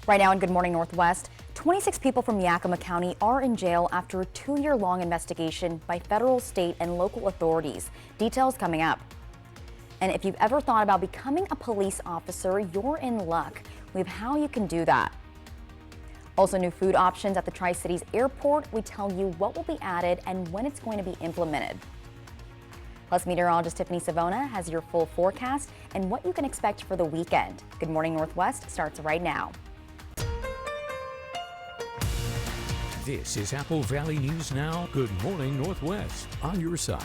Right now in Good Morning Northwest, 26 people from Yakima County are in jail after a 2-year-long investigation by federal, state, and local authorities. Details coming up. And if you've ever thought about becoming a police officer, you're in luck. We have how you can do that. Also, new food options at the Tri-Cities Airport. We tell you what will be added and when it's going to be implemented. Plus, meteorologist Tiffany Savona has your full forecast and what you can expect for the weekend. Good Morning Northwest starts right now. This is Apple Valley News Now. Good Morning Northwest, on your side.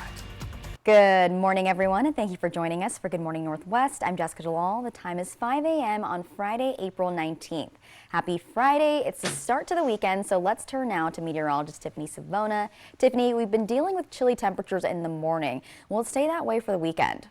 Good morning, everyone, and thank you for joining us for Good Morning Northwest. I'm Jessica Jalal. The time is 5 a.m. on Friday, April 19th. Happy Friday. It's the start to the weekend, so let's turn now to meteorologist Tiffany Savona. Tiffany, we've been dealing with chilly temperatures in the morning. Will it stay that way for the weekend?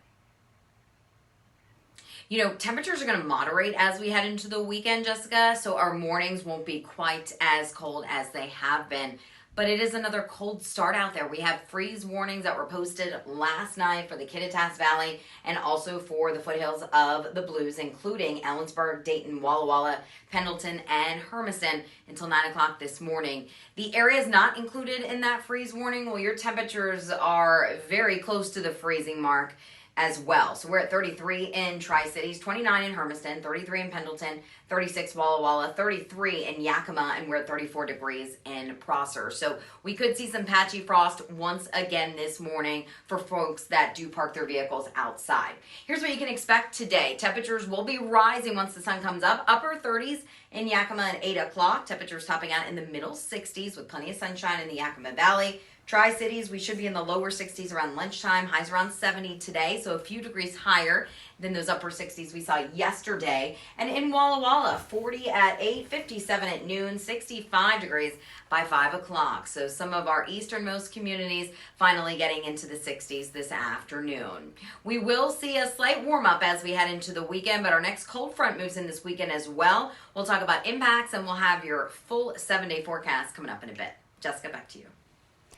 You know, temperatures are going to moderate as we head into the weekend, Jessica, so our mornings won't be quite as cold as they have been. But it is another cold start out there. We have freeze warnings that were posted last night for the Kittitas Valley and also for the foothills of the Blues, including Ellensburg, Dayton, Walla Walla, Pendleton, and Hermiston until 9 o'clock this morning. The areas not included in that freeze warning, well, your temperatures are very close to the freezing mark as well. So we're at 33 in Tri-Cities, 29 in Hermiston, 33 in Pendleton, 36 Walla Walla, 33 in Yakima, and we're at 34 degrees in Prosser. So we could see some patchy frost once again this morning for folks that do park their vehicles outside. Here's what you can expect today. Temperatures will be rising once the sun comes up. Upper 30s in Yakima at 8 o'clock. Temperatures topping out in the middle 60s with plenty of sunshine in the Yakima Valley. Tri-Cities, we should be in the lower 60s around lunchtime. Highs around 70 today, so a few degrees higher than those upper 60s we saw yesterday. And in Walla Walla, 40 at 8, 57 at noon, 65 degrees by 5 o'clock. So some of our easternmost communities finally getting into the 60s this afternoon. We will see a slight warm up as we head into the weekend, but our next cold front moves in this weekend as well. We'll talk about impacts and we'll have your full 7-day forecast coming up in a bit. Jessica, back to you.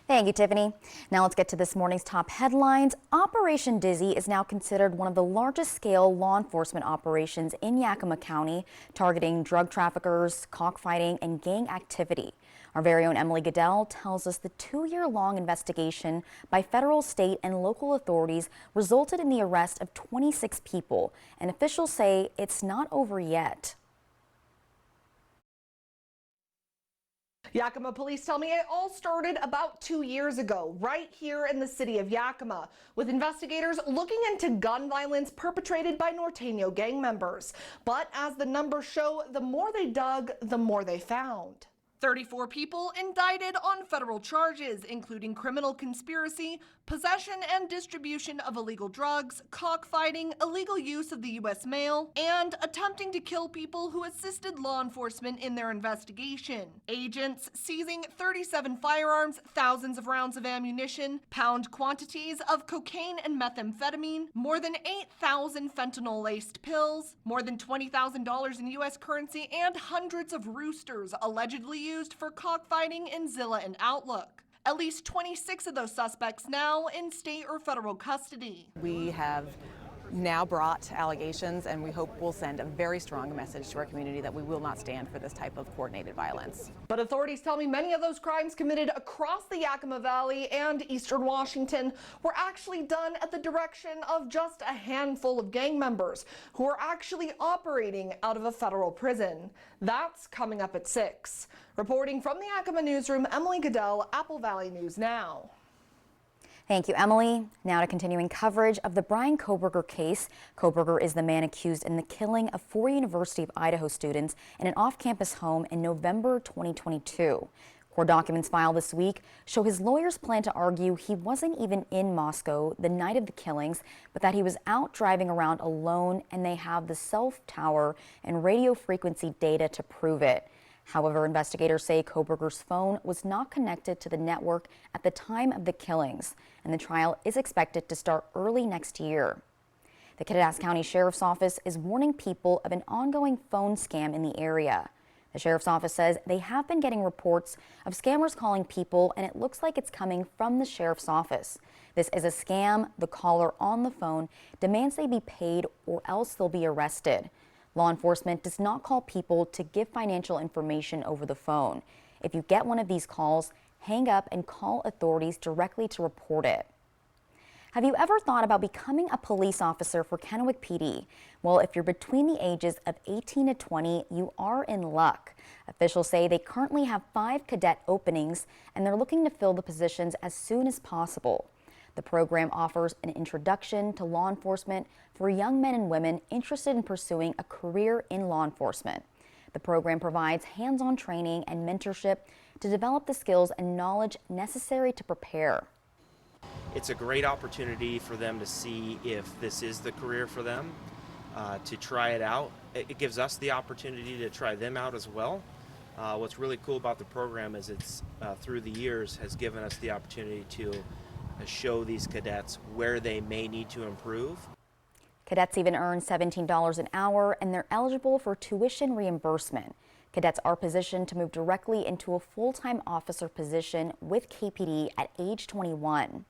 Thank you, Tiffany. Now let's get to this morning's top headlines. Operation Dizzy is now considered one of the largest scale law enforcement operations in Yakima County, targeting drug traffickers, cockfighting, and gang activity. Our very own Emily Goodell tells us the 2-year-long investigation by federal, state, and local authorities resulted in the arrest of 26 people, and officials say it's not over yet. Yakima police tell me it all started about 2 years ago, right here in the city of Yakima, with investigators looking into gun violence perpetrated by Norteño gang members. But as the numbers show, the more they dug, the more they found. 34 people indicted on federal charges, including criminal conspiracy, possession and distribution of illegal drugs, cockfighting, illegal use of the U.S. mail, and attempting to kill people who assisted law enforcement in their investigation. Agents seizing 37 firearms, thousands of rounds of ammunition, pound quantities of cocaine and methamphetamine, more than 8,000 fentanyl-laced pills, more than $20,000 in U.S. currency, and hundreds of roosters allegedly used for cockfighting in Zilla and Outlook. At least 26 of those suspects now in state or federal custody. We have now brought allegations, and we hope will send a very strong message to our community that we will not stand for this type of coordinated violence. But authorities tell me many of those crimes committed across the Yakima Valley and eastern Washington were actually done at the direction of just a handful of gang members who are actually operating out of a federal prison. That's coming up at 6. Reporting from the Yakima newsroom, Emily Goodell, Apple Valley News Now. Thank you, Emily. Now to continuing coverage of the Bryan Kohberger case. Kohberger is the man accused in the killing of 4 University of Idaho students in an off-campus home in November 2022. Court documents filed this week show his lawyers plan to argue he wasn't even in Moscow the night of the killings, but that he was out driving around alone, and they have the cell tower and radio frequency data to prove it. However, investigators say Kohberger's phone was not connected to the network at the time of the killings, and the trial is expected to start early next year. The Kittitas County Sheriff's Office is warning people of an ongoing phone scam in the area. The Sheriff's Office says they have been getting reports of scammers calling people, and it looks like it's coming from the Sheriff's Office. This is a scam. The caller on the phone demands they be paid or else they'll be arrested. Law enforcement does not call people to give financial information over the phone. If you get one of these calls, hang up and call authorities directly to report it. Have you ever thought about becoming a police officer for Kennewick PD? Well, if you're between the ages of 18 to 20, you are in luck. Officials say they currently have 5 cadet openings, and they're looking to fill the positions as soon as possible. The program offers an introduction to law enforcement for young men and women interested in pursuing a career in law enforcement. The program provides hands-on training and mentorship to develop the skills and knowledge necessary to prepare. It's a great opportunity for them to see if this is the career for them, to try it out. It gives us the opportunity to try them out as well. What's really cool about the program is it's through the years has given us the opportunity to show these cadets where they may need to improve. Cadets even earn $17 an hour, and they're eligible for tuition reimbursement. Cadets are positioned to move directly into a full-time officer position with KPD at age 21.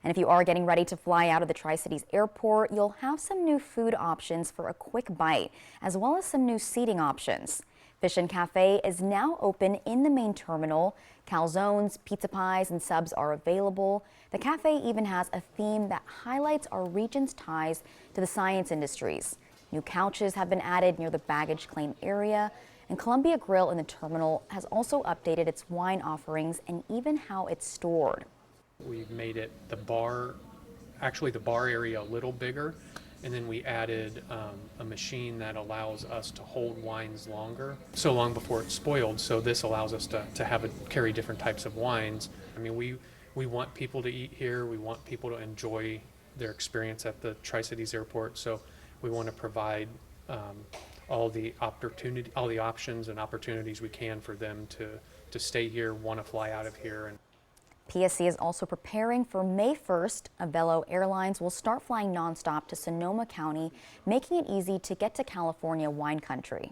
And if you are getting ready to fly out of the Tri-Cities Airport, you'll have some new food options for a quick bite, as well as some new seating options. Fish and Cafe is now open in the main terminal. Calzones, pizza pies, and subs are available. The cafe even has a theme that highlights our region's ties to the science industries. New couches have been added near the baggage claim area, and Columbia Grill in the terminal has also updated its wine offerings and even how it's stored. We've made it the bar area a little bigger, and then we added a machine that allows us to hold wines longer, so long before it's spoiled. So this allows us to carry different types of wines. I mean, we want people to eat here. We want people to enjoy their experience at the Tri-Cities Airport. So we want to provide all the options and opportunities we can for them to stay here, want to fly out of here. PSC is also preparing for May 1st. Avelo Airlines will start flying nonstop to Sonoma County, making it easy to get to California wine country.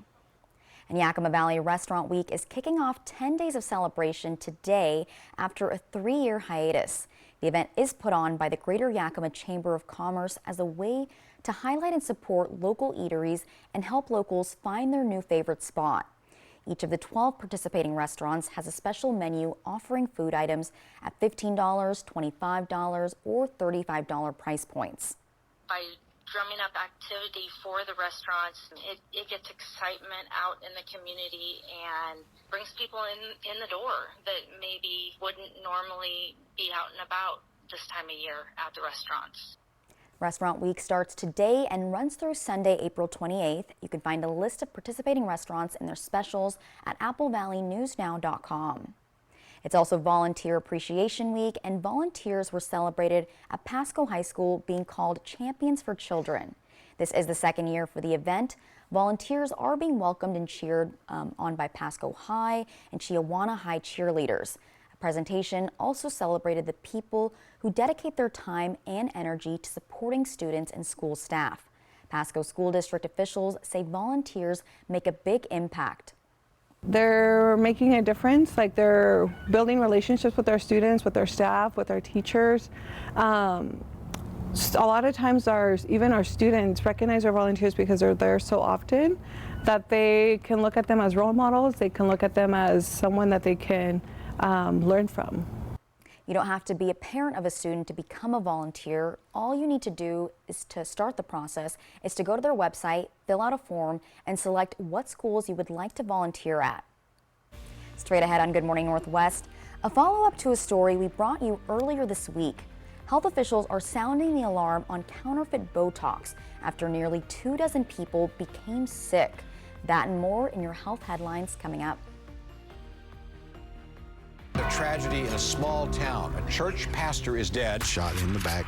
And Yakima Valley Restaurant Week is kicking off 10 days of celebration today after a 3-year hiatus. The event is put on by the Greater Yakima Chamber of Commerce as a way to highlight and support local eateries and help locals find their new favorite spot. Each of the 12 participating restaurants has a special menu offering food items at $15, $25, or $35 price points. By drumming up activity for the restaurants, it gets excitement out in the community and brings people in the door that maybe wouldn't normally be out and about this time of year at the restaurants. Restaurant Week starts today and runs through Sunday, April 28th. You can find a list of participating restaurants and their specials at applevalleynewsnow.com. It's also Volunteer Appreciation Week, and volunteers were celebrated at Pasco High School, being called Champions for Children. This is the second year for the event. Volunteers are being welcomed and cheered on by Pasco High and Chiawana High cheerleaders. Presentation also celebrated the people who dedicate their time and energy to supporting students and school staff. Pasco School District officials say volunteers make a big impact. They're making a difference, like they're building relationships with our students, with our staff, with our teachers. A lot of times even our students recognize our volunteers because they're there so often that they can look at them as role models. They can look at them as someone that they can learn from. You don't have to be a parent of a student to become a volunteer. All you need to do is to start the process is to go to their website, fill out a form, and select what schools you would like to volunteer at. Straight ahead on Good Morning Northwest, a follow-up to a story we brought you earlier this week. Health officials are sounding the alarm on counterfeit Botox after nearly 24 people became sick. That and more in your health headlines coming up. A tragedy in a small town. A church pastor is dead. Shot in the back.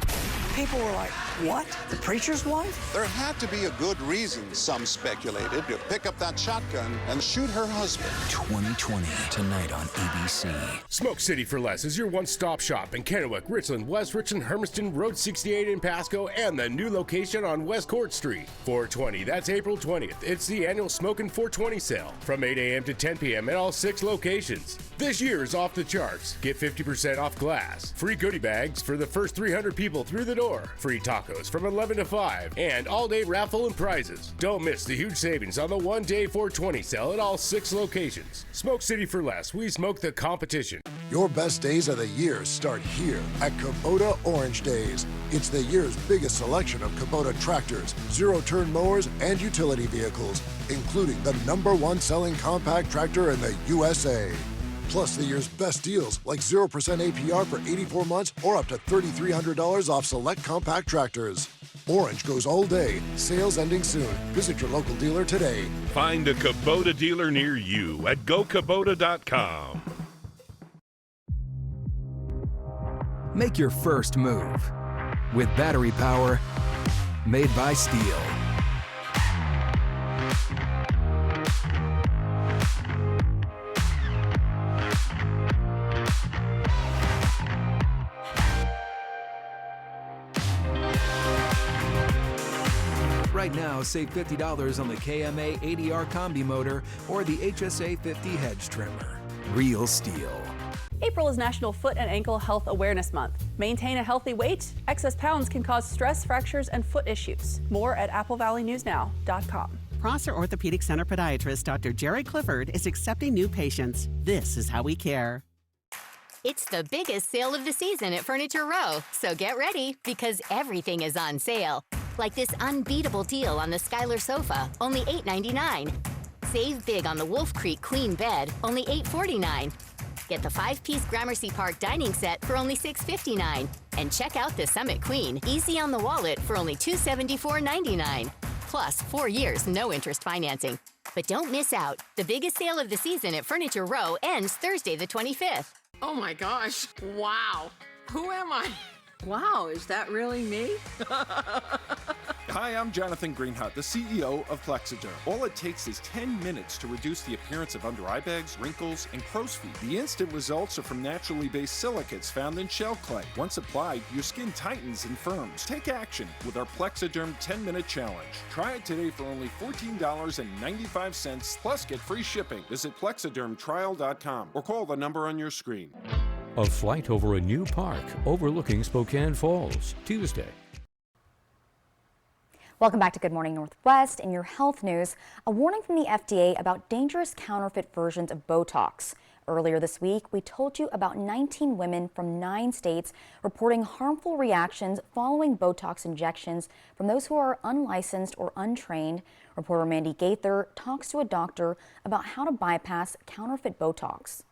People were like, what? The preacher's wife? There had to be a good reason, some speculated, to pick up that shotgun and shoot her husband. 2020, tonight on ABC. Smoke City for Less is your one-stop shop in Kennewick, Richland, West Richland, Hermiston, Road 68 in Pasco, and the new location on West Court Street. 420, that's April 20th. It's the annual Smokin' 420 sale from 8 a.m. to 10 p.m. at all 6 locations. This year is off the charts. Get 50% off glass. Free goodie bags for the first 300 people through the door. door. Free tacos from 11 to 5 and all-day raffle and prizes. Don't miss the huge savings on the one-day 420 sale at all 6 locations. Smoke City for less. We smoke the competition. Your best days of the year start here at Kubota Orange Days. It's the year's biggest selection of Kubota tractors, zero-turn mowers, and utility vehicles, including the #1 selling compact tractor in the USA. Plus the year's best deals, like 0% APR for 84 months or up to $3,300 off select compact tractors. Orange goes all day. Sales ending soon. Visit your local dealer today. Find a Kubota dealer near you at gokubota.com. Make your first move with battery power made by Steel. Right now, save $50 on the KMA 80R Combi motor or the HSA 50 hedge trimmer. Real Steel. April is National Foot and Ankle Health Awareness Month. Maintain a healthy weight. Excess pounds can cause stress, fractures, and foot issues. More at AppleValleyNewsNow.com. Prosser Orthopedic Center podiatrist Dr. Jerry Clifford is accepting new patients. This is how we care. It's the biggest sale of the season at Furniture Row, so get ready because everything is on sale. Like this unbeatable deal on the Skylar sofa, only $8.99. Save big on the Wolf Creek Queen bed, only $8.49. Get the 5-piece Gramercy Park dining set for only $6.59. And check out the Summit Queen, easy on the wallet for only $274.99. Plus 4 years, no interest financing. But don't miss out. The biggest sale of the season at Furniture Row ends Thursday the 25th. Oh my gosh, wow. Who am I? Wow, is that really me? Hi, I'm Jonathan Greenhut, the CEO of Plexiderm. All it takes is 10 minutes to reduce the appearance of under eye bags, wrinkles, and crow's feet. The instant results are from naturally based silicates found in shell clay. Once applied, your skin tightens and firms. Take action with our Plexiderm 10-minute challenge. Try it today for only $14.95, plus get free shipping. Visit plexidermtrial.com or call the number on your screen. A flight over a new park overlooking Spokane Falls, Tuesday. Welcome back to Good Morning Northwest. In your health news, a warning from the FDA about dangerous counterfeit versions of Botox. Earlier this week, we told you about 19 women from 9 states reporting harmful reactions following Botox injections from those who are unlicensed or untrained. Reporter Mandy Gaither talks to a doctor about how to bypass counterfeit Botox.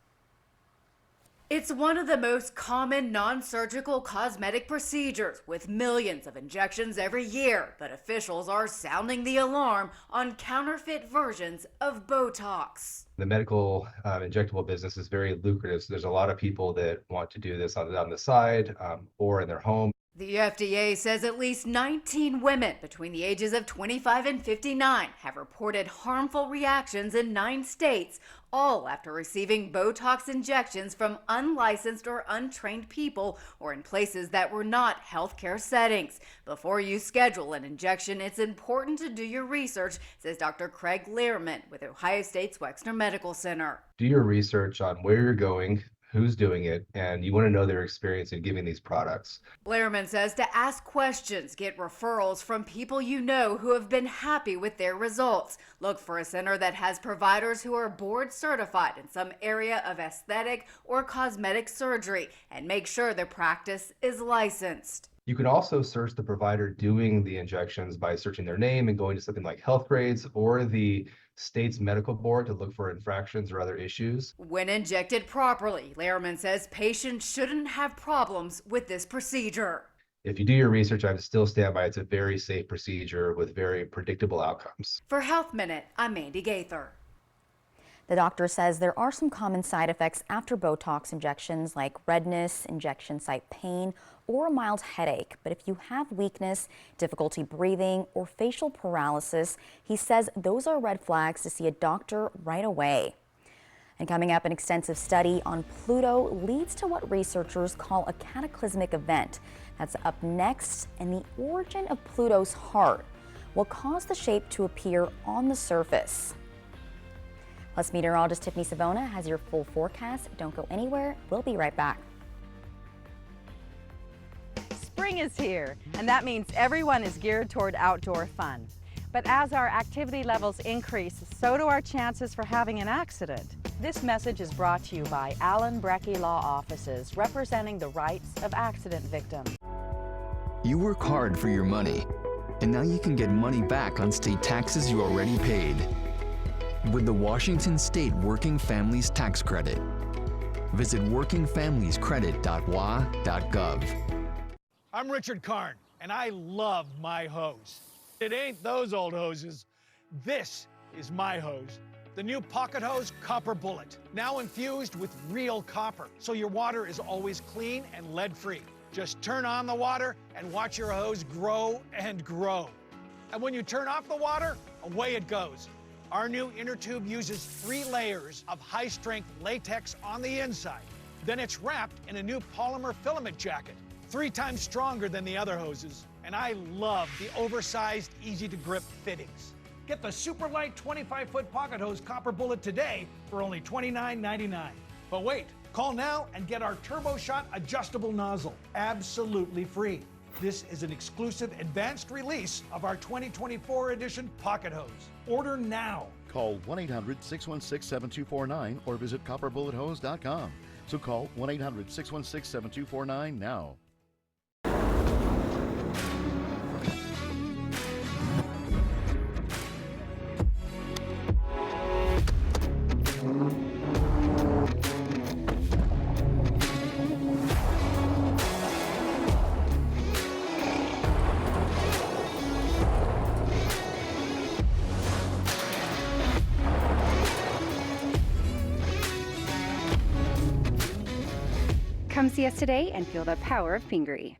It's one of the most common non-surgical cosmetic procedures with millions of injections every year, but officials are sounding the alarm on counterfeit versions of Botox. The medical injectable business is very lucrative, so there's a lot of people that want to do this on the side or in their home. The FDA says at least 19 women between the ages of 25 and 59 have reported harmful reactions in 9 states, all after receiving Botox injections from unlicensed or untrained people or in places that were not healthcare settings. Before you schedule an injection, it's important to do your research, says Dr. Craig Lehrman with Ohio State's Wexner Medical Center. Do your research on where you're going, who's doing it, and you want to know their experience in giving these products. Lehrman says to ask questions, get referrals from people you know who have been happy with their results. Look for a center that has providers who are board certified in some area of aesthetic or cosmetic surgery, and make sure their practice is licensed. You can also search the provider doing the injections by searching their name and going to something like Healthgrades or the state's medical board to look for infractions or other issues. When injected properly, Lehrman says patients shouldn't have problems with this procedure. If you do your research, I would still stand by it's a very safe procedure with very predictable outcomes. For Health Minute, I'm Mandy Gaither. The doctor says there are some common side effects after Botox injections like redness, injection site pain, or a mild headache. But if you have weakness, difficulty breathing, or facial paralysis, he says those are red flags to see a doctor right away. And coming up, an extensive study on Pluto leads to what researchers call a cataclysmic event. That's up next, and the origin of Pluto's heart will cause the shape to appear on the surface. Plus, meteorologist Tiffany Savona has your full forecast. Don't go anywhere. We'll be right back. Spring Spring is here, and that means everyone is geared toward outdoor fun. But as our activity levels increase, so do our chances for having an accident. This message is brought to you by Allen Brecky Law Offices, representing the rights of accident victims. You work hard for your money, and now you can get money back on state taxes you already paid with the Washington State Working Families Tax Credit. Visit workingfamiliescredit.wa.gov. I'm Richard Karn, and I love my hose. It ain't those old hoses. This is my hose. The new Pocket Hose Copper Bullet, now infused with real copper, so your water is always clean and lead-free. Just turn on the water and watch your hose grow and grow. And when you turn off the water, away it goes. Our new inner tube uses 3 layers of high-strength latex on the inside. Then it's wrapped in a new polymer filament jacket, 3 times stronger than the other hoses. And I love the oversized, easy-to-grip fittings. Get the super light 25-foot Pocket Hose Copper Bullet today for only $29.99. But wait, call now and get our Turbo Shot adjustable nozzle, absolutely free. This is an exclusive advanced release of our 2024 edition Pocket Hose. Order now. Call 1-800-616-7249 or visit copperbullethose.com. So call 1-800-616-7249 now. Come see us today and feel the power of Pingree.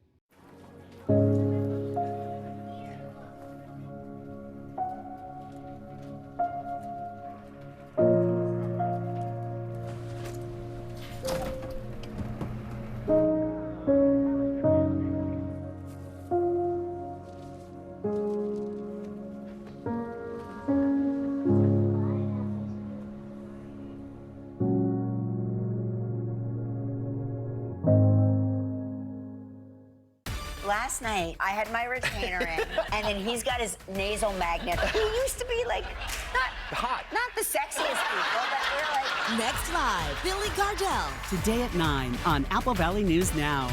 Last night, I had my retainer in, and then he's got his nasal magnet. He used to be like, not the sexiest people, but we're like... Next Live, Billy Gardell. Today at 9 on Apple Valley News Now.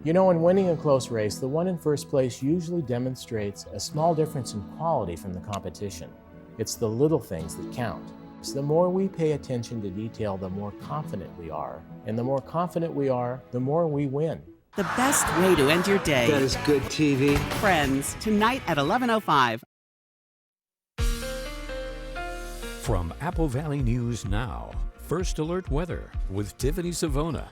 You know, in winning a close race, the one in first place usually demonstrates a small difference in quality from the competition. It's the little things that count. So the more we pay attention to detail, the more confident we are. And the more confident we are, the more we win. The best way to end your day. That is good TV. Friends, tonight at 11:05. From Apple Valley News Now, First Alert Weather with Tiffany Savona.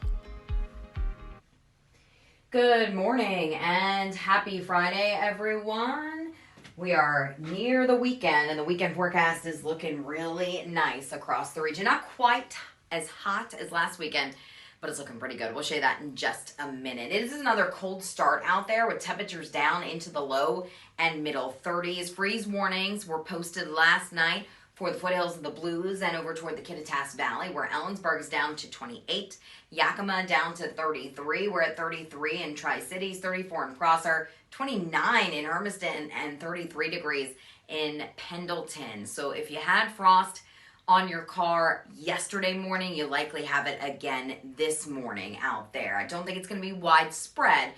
Good morning and happy Friday, everyone. We are near the weekend, and the weekend forecast is looking really nice across the region. Not quite as hot as last weekend, but it's looking pretty good. We'll show you that in just a minute. It is another cold start out there with temperatures down into the low and middle 30s. Freeze warnings were posted last night for the foothills of the Blues and over toward the Kittitas Valley, where Ellensburg is down to 28, Yakima down to 33. We're at 33 in Tri-Cities, 34 in Prosser, 29 in Hermiston, and 33 degrees in Pendleton. So if you had frost on your car yesterday morning, you likely have it again this morning out there. I don't think it's going to be widespread,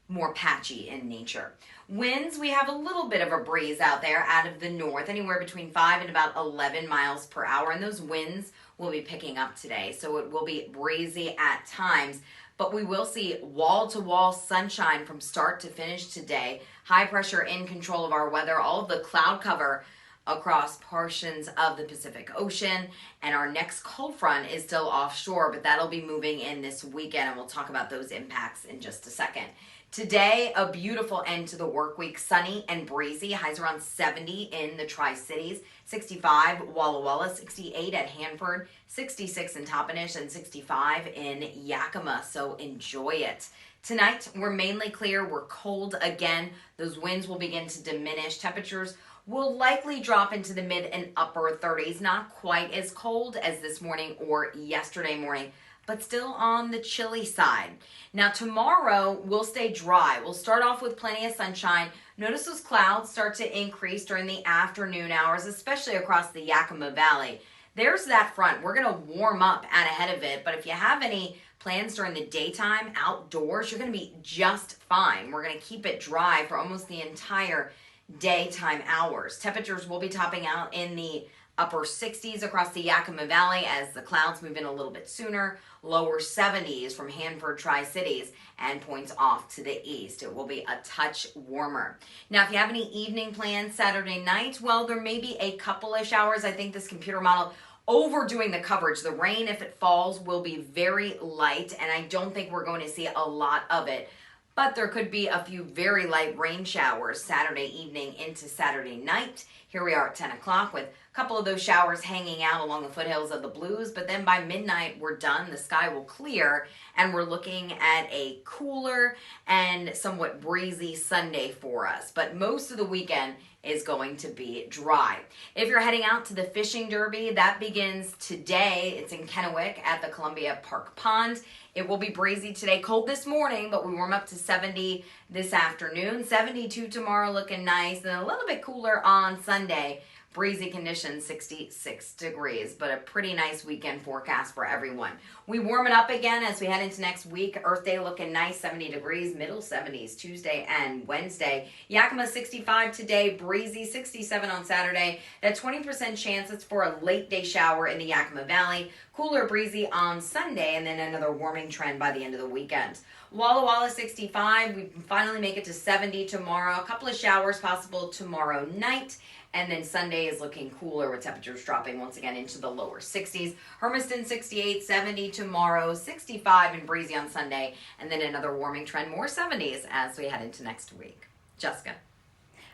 more patchy in nature. Winds, we have a little bit of a breeze out there out of the north, anywhere between 5 and about 11 miles per hour, and those winds will be picking up today, so it will be breezy at times, but we will see wall-to-wall sunshine from start to finish today. High pressure in control of our weather, all of the cloud cover across portions of the Pacific Ocean, and our next cold front is still offshore, but that'll be moving in this weekend, and we'll talk about those impacts in just a second. Today, a beautiful end to the work week, sunny and breezy, highs around 70 in the Tri-Cities, 65 Walla Walla, 68 at Hanford, 66 in Toppenish, and 65 in Yakima, so enjoy it. Tonight, we're mainly clear, we're cold again, those winds will begin to diminish, temperatures will likely drop into the mid and upper 30s, not quite as cold as this morning or yesterday morning, but still on the chilly side. Now tomorrow we'll stay dry. We'll start off with plenty of sunshine. Notice those clouds start to increase during the afternoon hours, especially across the Yakima Valley. There's that front. We're going to warm up out ahead of it, but if you have any plans during the daytime outdoors, you're going to be just fine. We're going to keep it dry for almost the entire daytime hours. Temperatures will be topping out in the upper 60s across the Yakima Valley as the clouds move in a little bit sooner. Lower 70s from Hanford, Tri-Cities, and points off to the east. It will be a touch warmer. Now, if you have any evening plans Saturday night, well, there may be a couple of showers. I think this computer model overdoing the coverage. The rain, if it falls, will be very light, and I don't think we're going to see a lot of it. But there could be a few very light rain showers Saturday evening into Saturday night. Here we are at 10 o'clock with a couple of those showers hanging out along the foothills of the Blues. But then by midnight, we're done. The sky will clear, and we're looking at a cooler and somewhat breezy Sunday for us. But most of the weekend is going to be dry. If you're heading out to the fishing derby, that begins today. It's in Kennewick at the Columbia Park Pond. It will be breezy today, cold this morning, but we warm up to 70 this afternoon. 72 tomorrow, looking nice, and a little bit cooler on Sunday. Breezy conditions, 66 degrees, but a pretty nice weekend forecast for everyone. We warm it up again as we head into next week. Earth Day looking nice, 70 degrees, middle 70s Tuesday and Wednesday. Yakima 65 today, breezy 67 on Saturday. That 20% chance it's for a late day shower in the Yakima Valley. Cooler breezy on Sunday, and then another warming trend by the end of the weekend. Walla Walla 65, we finally make it to 70 tomorrow. A couple of showers possible tomorrow night. And then Sunday is looking cooler with temperatures dropping once again into the lower 60s. Hermiston 68, 70 tomorrow, 65 and breezy on Sunday. And then another warming trend, more 70s as we head into next week. Jessica.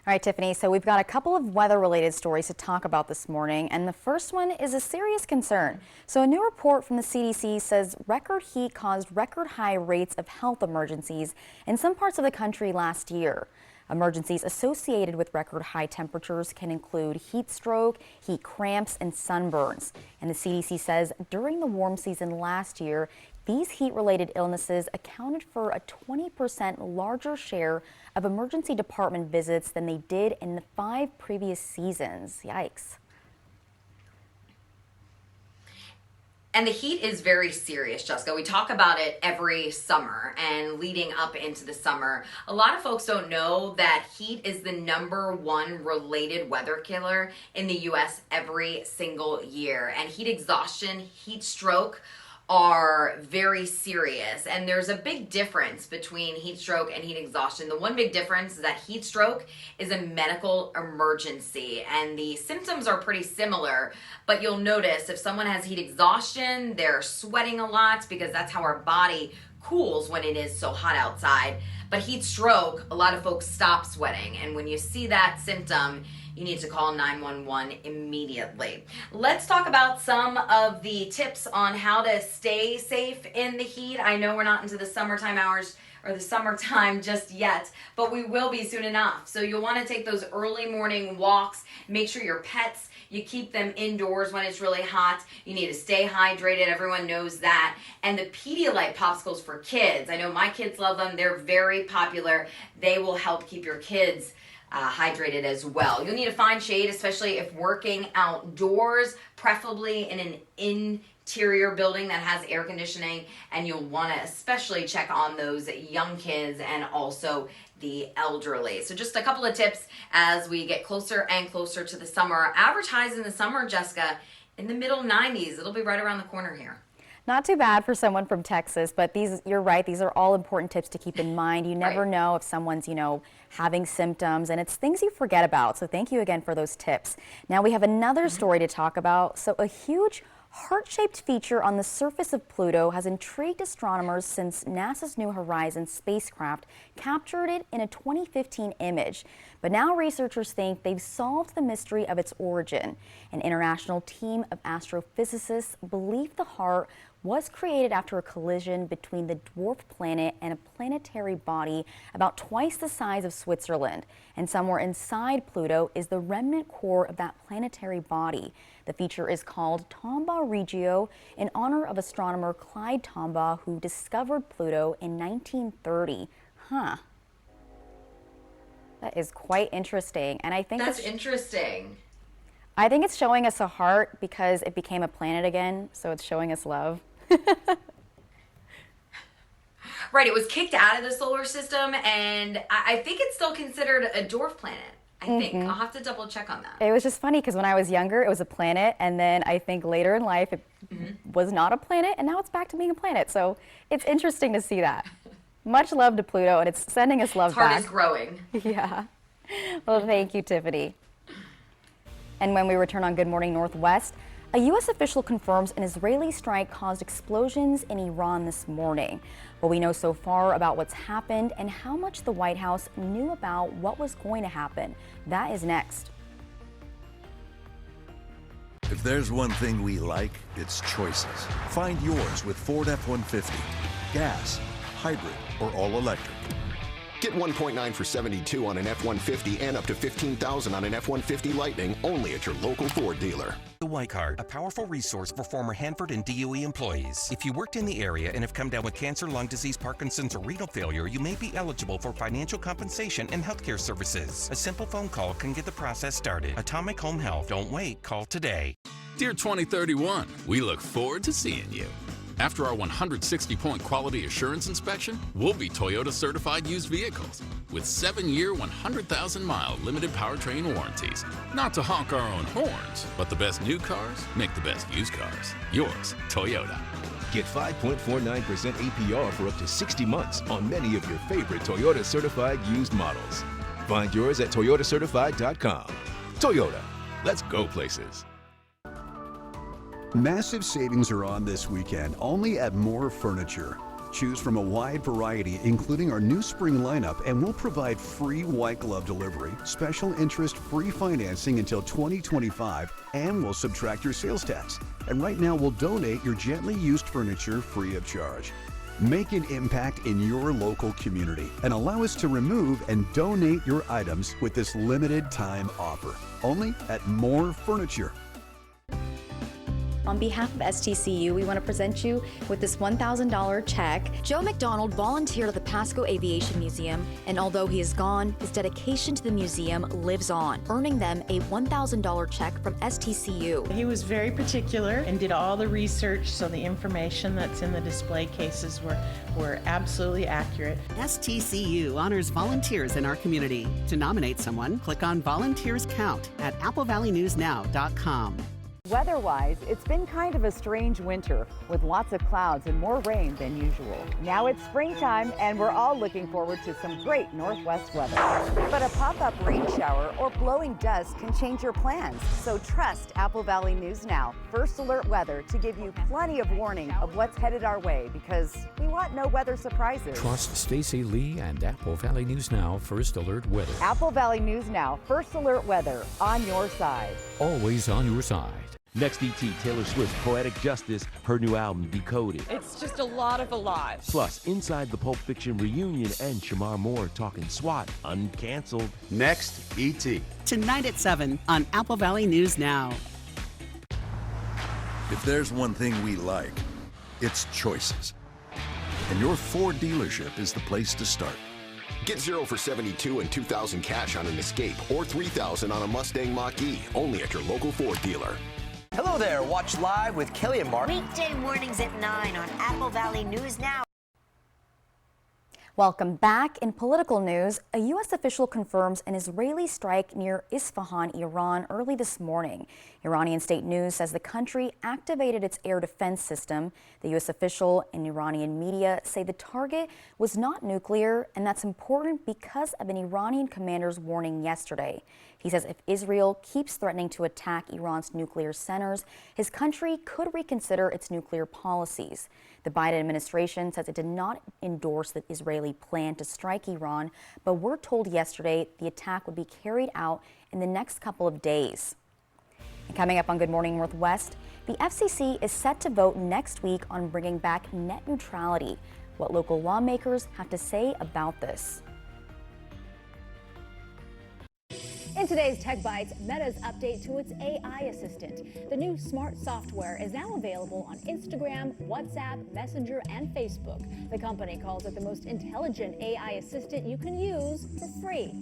All right, Tiffany, so we've got a couple of weather-related stories to talk about this morning, and the first one is a serious concern. So a new report from the CDC says record heat caused record high rates of health emergencies in some parts of the country last year. Emergencies associated with record high temperatures can include heat stroke, heat cramps, and sunburns. And the CDC says during the warm season last year, these heat-related illnesses accounted for a 20% larger share of emergency department visits than they did in the 5 previous seasons. Yikes. And the heat is very serious, Jessica. We talk about it every summer and leading up into the summer. A lot of folks don't know that heat is the #1 related weather killer in the U.S. every single year. And heat exhaustion, heat stroke are very serious, and there's a big difference between heat stroke and heat exhaustion. The one big difference is that heat stroke is a medical emergency, and the symptoms are pretty similar, but you'll notice if someone has heat exhaustion, they're sweating a lot because that's how our body cools when it is so hot outside. But heat stroke, a lot of folks stop sweating, and when you see that symptom, you need to call 911 immediately. Let's talk about some of the tips on how to stay safe in the heat. I know we're not into the summertime hours or the summertime just yet, but we will be soon enough. So you'll want to take those early morning walks. Make sure your pets, you keep them indoors when it's really hot. You need to stay hydrated. Everyone knows that. And the Pedialyte popsicles for kids. I know my kids love them. They're very popular. They will help keep your kids hydrated as well. You'll need to find shade, especially if working outdoors, preferably in an interior building that has air conditioning, and you'll want to especially check on those young kids and also the elderly. So just a couple of tips as we get closer and closer to the summer. Average highs in the summer, Jessica, in the middle 90s. It'll be right around the corner here. Not too bad for someone from Texas, but you're right, these are all important tips to keep in mind. You never know if someone's, having symptoms, and it's things you forget about. So thank you again for those tips. Now we have another story to talk about. So a huge heart-shaped feature on the surface of Pluto has intrigued astronomers since NASA's New Horizons spacecraft captured it in a 2015 image. But now researchers think they've solved the mystery of its origin. An international team of astrophysicists believe the heart was created after a collision between the dwarf planet and a planetary body about twice the size of Switzerland. And somewhere inside Pluto is the remnant core of that planetary body. The feature is called Tombaugh Regio in honor of astronomer Clyde Tombaugh, who discovered Pluto in 1930. Huh. That is quite interesting. And I think that's interesting. I think it's showing us a heart because it became a planet again, so it's showing us love. Right, it was kicked out of the solar system, and I think it's still considered a dwarf planet. I think. I'll have to double check on that. It was just funny because when I was younger, it was a planet, and then I think later in life it was not a planet, and now it's back to being a planet. So it's interesting to see that. Much love to Pluto, and it's sending us love back. Heart is growing. Yeah. Well, thank you, Tiffany. And when we return on Good Morning Northwest, a U.S. official confirms an Israeli strike caused explosions in Iran this morning. What we know so far about what's happened and how much the White House knew about what was going to happen. That is next. If there's one thing we like, it's choices. Find yours with Ford F-150. Gas, hybrid, or all electric. Get 1.9 for $72 on an F-150 and up to $15,000 on an F-150 Lightning only at your local Ford dealer. The Y Card, a powerful resource for former Hanford and DOE employees. If you worked in the area and have come down with cancer, lung disease, Parkinson's, or renal failure, you may be eligible for financial compensation and healthcare services. A simple phone call can get the process started. Atomic Home Health. Don't wait. Call today. Dear 2031, we look forward to seeing you. After our 160-point quality assurance inspection, we'll be Toyota certified used vehicles with 7-year, 100,000-mile limited powertrain warranties. Not to honk our own horns, but the best new cars make the best used cars. Yours, Toyota. Get 5.49% APR for up to 60 months on many of your favorite Toyota certified used models. Find yours at toyotacertified.com. Toyota, let's go places. Massive savings are on this weekend, only at More Furniture. Choose from a wide variety, including our new spring lineup, and we'll provide free white glove delivery, special interest free financing until 2025, and we'll subtract your sales tax. And right now, we'll donate your gently used furniture free of charge. Make an impact in your local community and allow us to remove and donate your items with this limited time offer. Only at More Furniture. On behalf of STCU, we want to present you with this $1,000 check. Joe McDonald volunteered at the Pasco Aviation Museum, and although he is gone, his dedication to the museum lives on, earning them a $1,000 check from STCU. He was very particular and did all the research, so the information that's in the display cases were absolutely accurate. STCU honors volunteers in our community. To nominate someone, click on Volunteers Count at AppleValleyNewsNow.com. Weather-wise, it's been kind of a strange winter with lots of clouds and more rain than usual. Now it's springtime and we're all looking forward to some great northwest weather. But a pop-up rain shower or blowing dust can change your plans. So trust Apple Valley News Now First Alert Weather to give you plenty of warning of what's headed our way because we want no weather surprises. Trust Stacy Lee and Apple Valley News Now First Alert Weather. Apple Valley News Now First Alert Weather on your side. Always on your side. Next ET, Taylor Swift's Poetic Justice, her new album, Decoded. It's just a lot of alive. Plus, Inside the Pulp Fiction reunion and Shamar Moore talking SWAT, uncanceled. Next ET. Tonight at 7 on Apple Valley News Now. If there's one thing we like, it's choices. And your Ford dealership is the place to start. Get 0 for $72 and $2,000 cash on an Escape or $3,000 on a Mustang Mach-E only at your local Ford dealer. Hello there. Watch live with Kelly and Mark. Weekday mornings at 9 on Apple Valley News Now. Welcome back. In political news, a U.S. official confirms an Israeli strike near Isfahan, Iran, early this morning. Iranian state news says the country activated its air defense system. The U.S. official and Iranian media say the target was not nuclear, and that's important because of an Iranian commander's warning yesterday. He says if Israel keeps threatening to attack Iran's nuclear centers, his country could reconsider its nuclear policies. The Biden administration says it did not endorse the Israeli plan to strike Iran, but we're told yesterday the attack would be carried out in the next couple of days. And coming up on Good Morning Northwest, the FCC is set to vote next week on bringing back net neutrality. What local lawmakers have to say about this. In today's Tech Bites, Meta's update to its AI assistant. The new smart software is now available on Instagram, WhatsApp, Messenger, and Facebook. The company calls it the most intelligent AI assistant you can use for free.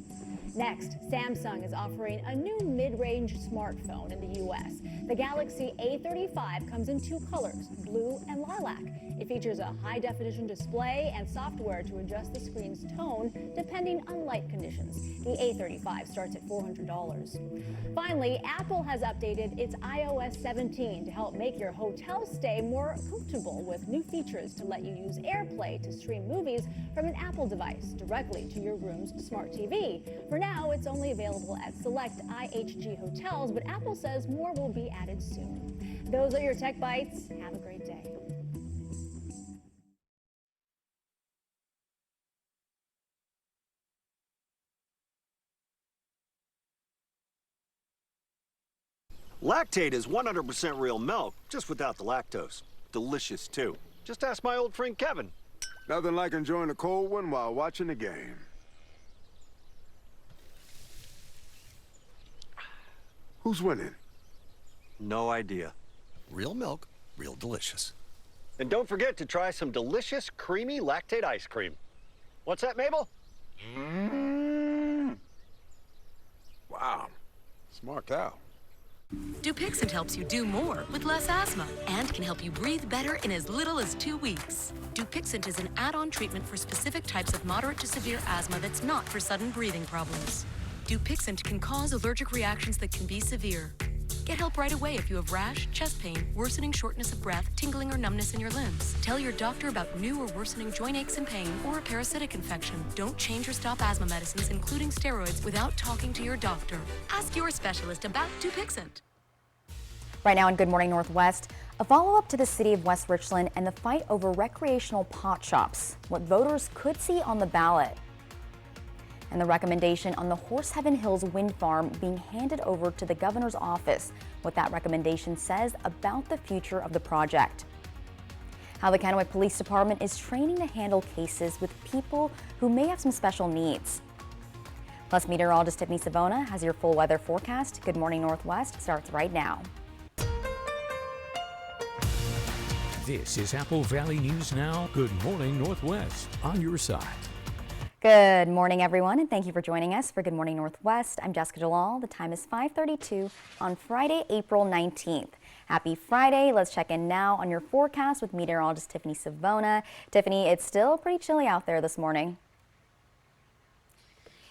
Next, Samsung is offering a new mid-range smartphone in the U.S. The Galaxy A35 comes in two colors, blue and lilac. It features a high-definition display and software to adjust the screen's tone depending on light conditions. The A35 starts at $400. Finally, Apple has updated its iOS 17 to help make your hotel stay more comfortable with new features to let you use AirPlay to stream movies from an Apple device directly to your room's smart TV. For now, it's only available at select IHG hotels, but Apple says more will be added soon. Those are your Tech Bites. Have a great day. Lactate is 100% real milk, just without the lactose. Delicious, too. Just ask my old friend Kevin. Nothing like enjoying a cold one while watching the game. Who's winning? No idea. Real milk, real delicious. And don't forget to try some delicious, creamy Lactate ice cream. What's that, Mabel? Wow. Smart cow. Dupixent helps you do more with less asthma and can help you breathe better in as little as 2 weeks. Dupixent is an add-on treatment for specific types of moderate to severe asthma that's not for sudden breathing problems. Dupixent can cause allergic reactions that can be severe. Get help right away if you have rash, chest pain, worsening shortness of breath, tingling or numbness in your limbs. Tell your doctor about new or worsening joint aches and pain or a parasitic infection. Don't change or stop asthma medicines, including steroids, without talking to your doctor. Ask your specialist about Dupixent. Right now on Good Morning Northwest, a follow-up to the city of West Richland and the fight over recreational pot shops, what voters could see on the ballot, and the recommendation on the Horse Heaven Hills wind farm being handed over to the governor's office, what that recommendation says about the future of the project. How the Kennewick Police Department is training to handle cases with people who may have some special needs. Plus, meteorologist Tiffany Savona has your full weather forecast. Good Morning Northwest starts right now. This is Apple Valley News Now. Good Morning Northwest, on your side. Good morning, everyone, and thank you for joining us for Good Morning Northwest. I'm Jessica Jalal. The time is 5:32 on Friday, April 19th. Happy Friday. Let's check in now on your forecast with meteorologist Tiffany Savona. Tiffany, it's still pretty chilly out there this morning.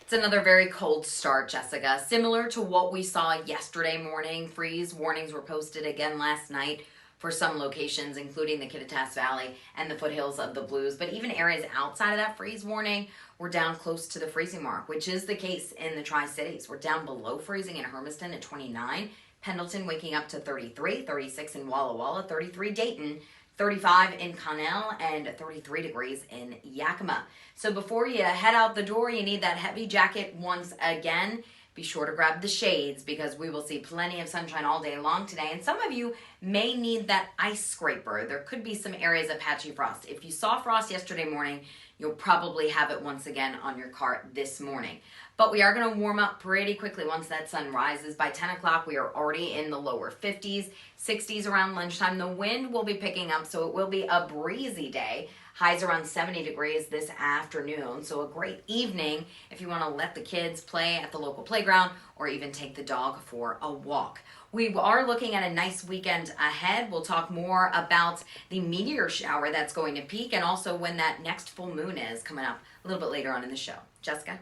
It's another very cold start, Jessica. Similar to what we saw yesterday morning, freeze warnings were posted again last night for some locations, including the Kittitas Valley and the foothills of the Blues. But even areas outside of that freeze warning were down close to the freezing mark, which is the case in the Tri-Cities. We're down below freezing in Hermiston at 29, Pendleton waking up to 33, 36 in Walla Walla, 33 Dayton, 35 in Connell, and 33 degrees in Yakima. So before you head out the door, you need that heavy jacket once again. Be sure to grab the shades because we will see plenty of sunshine all day long today. And some of you may need that ice scraper. There could be some areas of patchy frost. If you saw frost yesterday morning, you'll probably have it once again on your cart this morning. But we are going to warm up pretty quickly once that sun rises. By 10 o'clock, we are already in the lower 50s, 60s around lunchtime. The wind will be picking up, so it will be a breezy day. Highs around 70 degrees this afternoon, so a great evening if you want to let the kids play at the local playground or even take the dog for a walk. We are looking at a nice weekend ahead. We'll talk more about the meteor shower that's going to peak and also when that next full moon is coming up a little bit later on in the show. Jessica?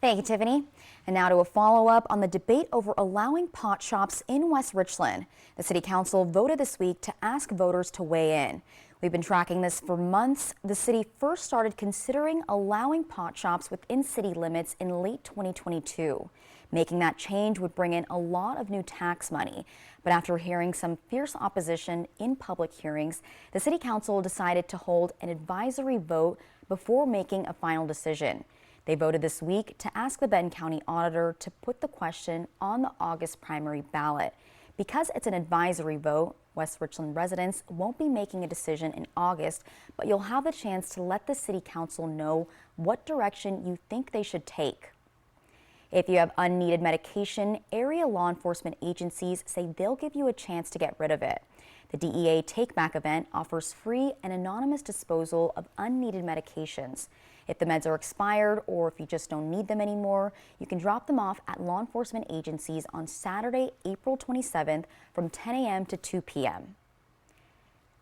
Thank you, Tiffany. And now to a follow-up on the debate over allowing pot shops in West Richland. The City Council voted this week to ask voters to weigh in. We've been tracking this for months. The city first started considering allowing pot shops within city limits in late 2022. Making that change would bring in a lot of new tax money. But after hearing some fierce opposition in public hearings, the City Council decided to hold an advisory vote before making a final decision. They voted this week to ask the Benton County Auditor to put the question on the August primary ballot. Because it's an advisory vote, West Richland residents won't be making a decision in August, but you'll have the chance to let the City Council know what direction you think they should take. If you have unneeded medication, area law enforcement agencies say they'll give you a chance to get rid of it. The DEA Take Back event offers free and anonymous disposal of unneeded medications. If the meds are expired or if you just don't need them anymore, you can drop them off at law enforcement agencies on Saturday, April 27th from 10 a.m. to 2 p.m.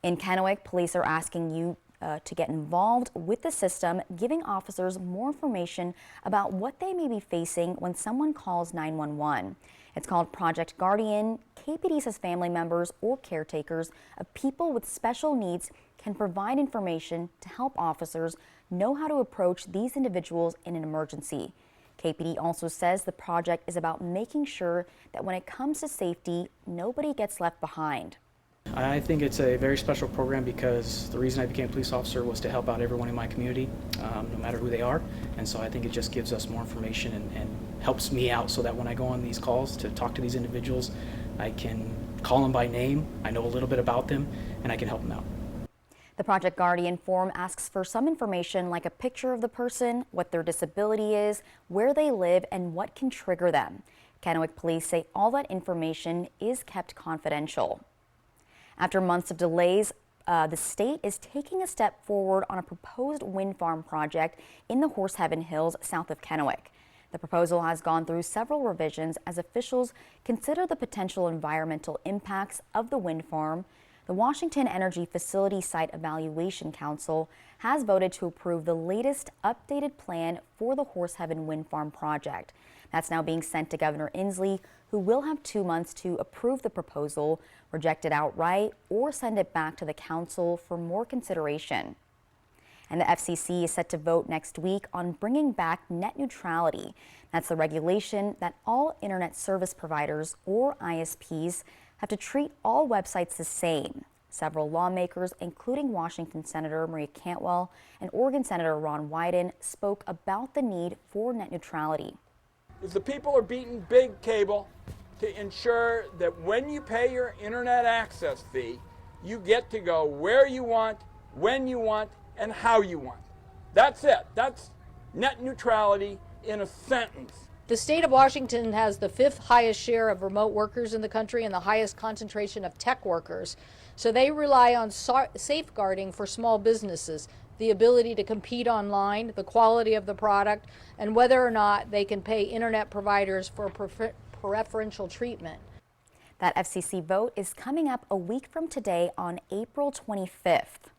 In Kennewick, police are asking you to get involved with the system, giving officers more information about what they may be facing when someone calls 911. It's called Project Guardian. KPD says family members or caretakers of people with special needs can provide information to help officers know how to approach these individuals in an emergency. KPD also says the project is about making sure that when it comes to safety, nobody gets left behind. I think it's a very special program because the reason I became a police officer was to help out everyone in my community, no matter who they are. And so I think it just gives us more information and helps me out so that when I go on these calls to talk to these individuals, I can call them by name, I know a little bit about them, and I can help them out. The Project Guardian form asks for some information like a picture of the person, what their disability is, where they live, and what can trigger them. Kennewick police say all that information is kept confidential. After months of delays, the state is taking a step forward on a proposed wind farm project in the Horseheaven Hills south of Kennewick. The proposal has gone through several revisions as officials consider the potential environmental impacts of the wind farm. The Washington Energy Facility Site Evaluation Council has voted to approve the latest updated plan for the Horseheaven Wind Farm project. That's now being sent to Governor Inslee, who will have 2 months to approve the proposal, reject it outright, or send it back to the council for more consideration. And the FCC is set to vote next week on bringing back net neutrality. That's the regulation that all internet service providers, or ISPs, have to treat all websites the same. Several lawmakers, including Washington Senator Maria Cantwell and Oregon Senator Ron Wyden, spoke about the need for net neutrality. Is the people are beating big cable to ensure that when you pay your internet access fee, you get to go where you want, when you want, and how you want. That's it. That's net neutrality in a sentence. The state of Washington has the 5th highest share of remote workers in the country and the highest concentration of tech workers. So they rely on safeguarding for small businesses, the ability to compete online, the quality of the product, and whether or not they can pay internet providers for preferential treatment. That FCC vote is coming up a week from today on April 25th.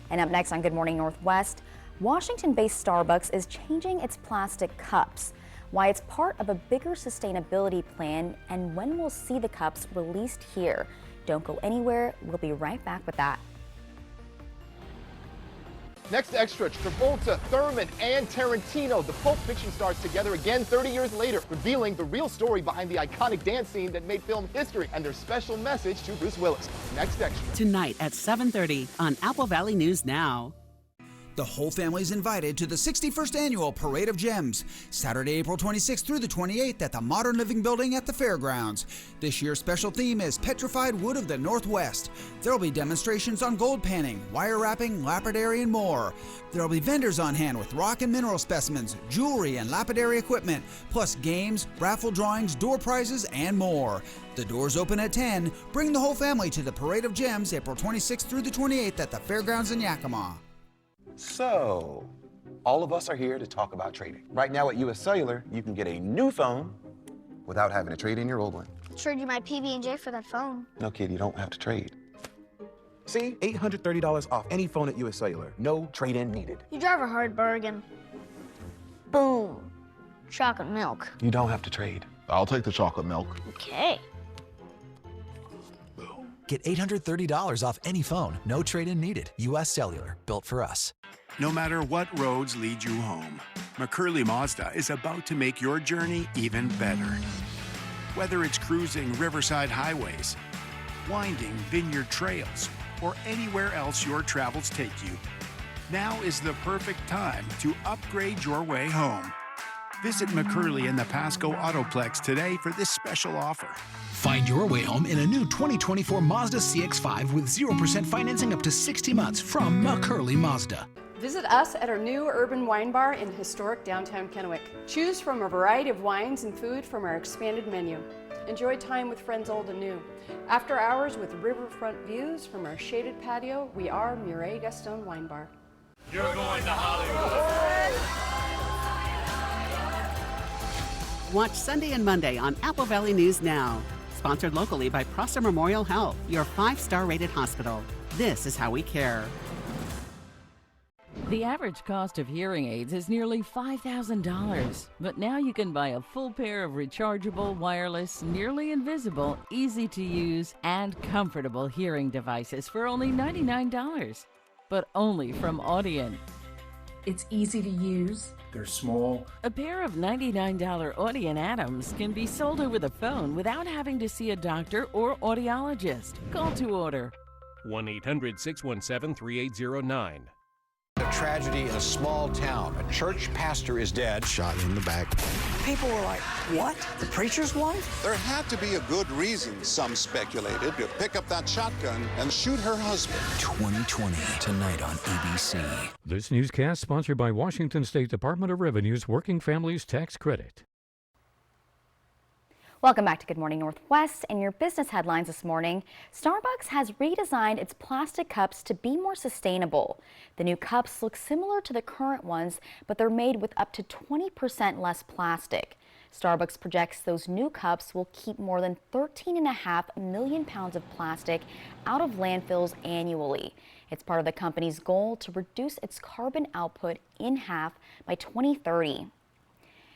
And up next on Good Morning Northwest, Washington-based Starbucks is changing its plastic cups. Why it's part of a bigger sustainability plan and when we'll see the cups released here. Don't go anywhere. We'll be right back with that. Next extra, Travolta, Thurman, and Tarantino. The Pulp Fiction stars together again 30 years later, revealing the real story behind the iconic dance scene that made film history and their special message to Bruce Willis. Next extra. Tonight at 7:30 on Apple Valley News Now. The whole family's invited to the 61st Annual Parade of Gems, Saturday, April 26th through the 28th at the Modern Living Building at the Fairgrounds. This year's special theme is Petrified Wood of the Northwest. There will be demonstrations on gold panning, wire wrapping, lapidary, and more. There will be vendors on hand with rock and mineral specimens, jewelry, and lapidary equipment, plus games, raffle drawings, door prizes, and more. The doors open at 10. Bring the whole family to the Parade of Gems, April 26th through the 28th at the Fairgrounds in Yakima. So, all of us are here to talk about trading. Right now at US Cellular, you can get a new phone without having to trade in your old one. Trade you my PB&J for that phone. No, kid, you don't have to trade. See, $830 off any phone at US Cellular. No trade-in needed. You drive a hard bargain. Boom. Chocolate milk. You don't have to trade. I'll take the chocolate milk. Okay. Get $830 off any phone. No trade-in needed. US Cellular. Built for us. No matter what roads lead you home, McCurley Mazda is about to make your journey even better. Whether it's cruising riverside highways, winding vineyard trails, or anywhere else your travels take you, Now is the perfect time to upgrade your way home. Visit McCurley and the Pasco Autoplex today for this special offer. Find your way home in a new 2024 Mazda CX-5 with 0% financing up to 60 months from McCurley Mazda. Visit us at our new urban wine bar in historic downtown Kennewick. Choose from a variety of wines and food from our expanded menu. Enjoy time with friends old and new. After hours with riverfront views from our shaded patio, we are Mireille Gaston Wine Bar. You're going to Hollywood. Watch Sunday and Monday on Apple Valley News Now. Sponsored locally by Prosser Memorial Health, your 5-star rated hospital. This is how we care. The average cost of hearing aids is nearly $5,000, but now you can buy a full pair of rechargeable, wireless, nearly invisible, easy to use, and comfortable hearing devices for only $99, but only from Audient. It's easy to use. They're small. A pair of $99 Audient Atoms can be sold over the phone without having to see a doctor or audiologist. Call to order. 1-800-617-3809. A tragedy in a small town. A church pastor is dead. Shot in the back. People were like, what? The preacher's wife? There had to be a good reason, some speculated, to pick up that shotgun and shoot her husband. 2020, tonight on ABC. This newscast sponsored by Washington State Department of Revenue's Working Families Tax Credit. Welcome back to Good Morning Northwest. And your business headlines this morning, Starbucks has redesigned its plastic cups to be more sustainable. The new cups look similar to the current ones, but they're made with up to 20% less plastic. Starbucks projects those new cups will keep more than 13.5 million pounds of plastic out of landfills annually. It's part of the company's goal to reduce its carbon output in half by 2030.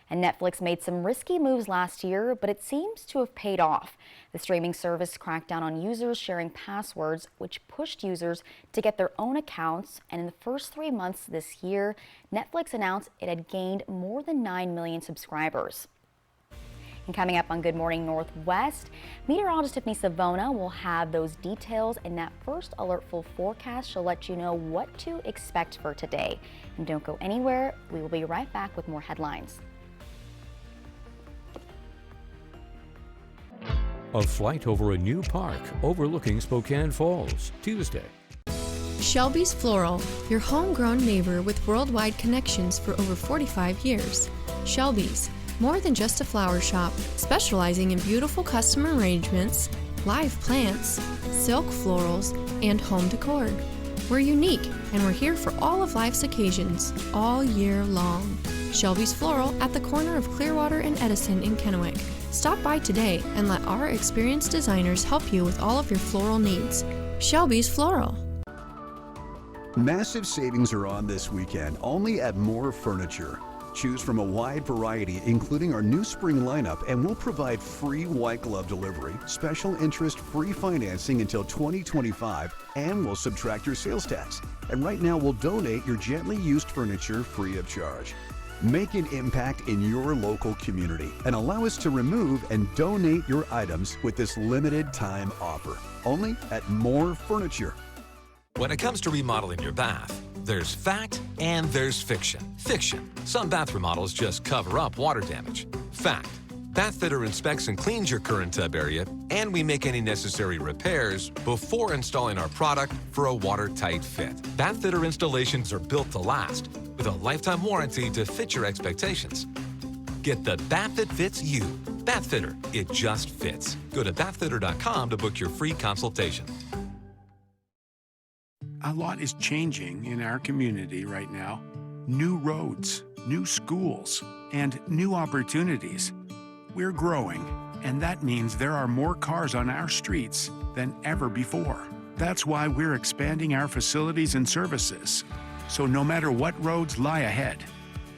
And Netflix made some risky moves last year, but it seems to have paid off. The streaming service cracked down on users sharing passwords, which pushed users to get their own accounts. And in the first 3 months this year, Netflix announced it had gained more than 9 million subscribers. And coming up on Good Morning Northwest, meteorologist Tiffany Savona will have those details in that first alertful forecast. She'll let you know what to expect for today. And don't go anywhere. We will be right back with more headlines. A flight over a new park overlooking Spokane Falls, Tuesday. Shelby's Floral, your homegrown neighbor with worldwide connections for over 45 years. Shelby's, more than just a flower shop, specializing in beautiful custom arrangements, live plants, silk florals, and home decor. We're unique, and we're here for all of life's occasions, all year long. Shelby's Floral at the corner of Clearwater and Edison in Kennewick. Stop by today and let our experienced designers help you with all of your floral needs. Shelby's Floral. Massive savings are on this weekend, only at Moore Furniture. Choose from a wide variety, including our new spring lineup, and we'll provide free white glove delivery, special interest free financing until 2025, and we'll subtract your sales tax. And right now, we'll donate your gently used furniture free of charge. Make an impact in your local community and allow us to remove and donate your items with this limited time offer. Only at Moore Furniture. When it comes to remodeling your bath, there's fact and there's fiction. Fiction. Some bath remodels just cover up water damage. Fact. Bathfitter inspects and cleans your current tub area, and we make any necessary repairs before installing our product for a watertight fit. Bathfitter installations are built to last, with a lifetime warranty to fit your expectations. Get the bath that fits you. Bathfitter, it just fits. Go to bathfitter.com to book your free consultation. A lot is changing in our community right now. New roads, new schools, and new opportunities. We're growing, and that means there are more cars on our streets than ever before. That's why we're expanding our facilities and services. So no matter what roads lie ahead,